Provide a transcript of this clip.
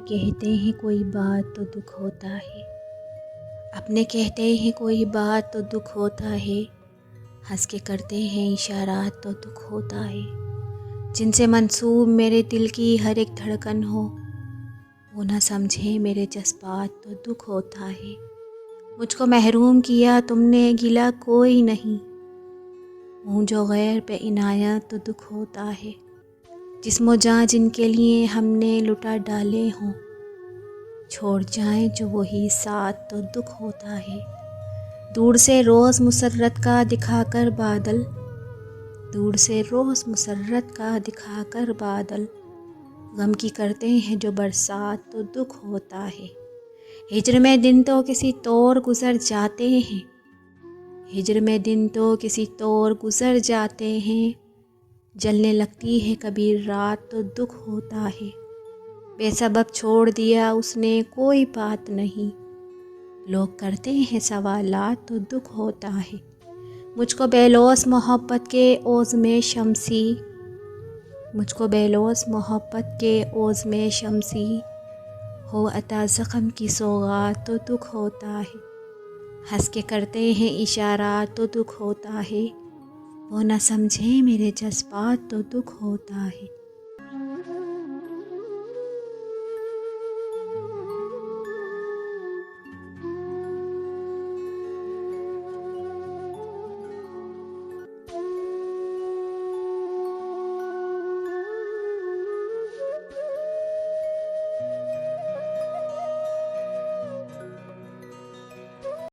کہتے ہیں کوئی بات تو دکھ ہوتا ہے، اپنے کہتے ہیں کوئی بات تو دکھ ہوتا ہے، ہنس کے کرتے ہیں اشارات تو دکھ ہوتا ہے، جن سے منسوب میرے دل کی ہر ایک دھڑکن ہو، وہ نہ سمجھے میرے جذبات تو دکھ ہوتا ہے۔ مجھ کو محروم کیا تم نے گلا کوئی نہیں، ہوں جو غیر پہ عنایت تو دکھ ہوتا ہے، جسم و جاں جن کے لیے ہم نے لٹا ڈالے ہوں، چھوڑ جائیں جو وہی ساتھ تو دکھ ہوتا ہے۔ دور سے روز مسرت کا دکھا کر بادل، دور سے روز مسرت کا دکھا کر بادل، غم کی کرتے ہیں جو برسات تو دکھ ہوتا ہے۔ ہجر میں دن تو کسی طور گزر جاتے ہیں، ہجر میں دن تو کسی طور گزر جاتے ہیں، جلنے لگتی ہے کبھی رات تو دکھ ہوتا ہے۔ بے سبب چھوڑ دیا اس نے کوئی بات نہیں، لوگ کرتے ہیں سوالات تو دکھ ہوتا ہے۔ مجھ کو بے لوث محبت کے عوض میں شمسی، مجھ کو بے لوث محبت کے عوض میں شمسی، ہو عطا زخم کی سوغات تو دکھ ہوتا ہے۔ ہنس کے کرتے ہیں اشارات تو دکھ ہوتا ہے، وہ نہ سمجھے میرے جذبات تو دکھ ہوتا ہے۔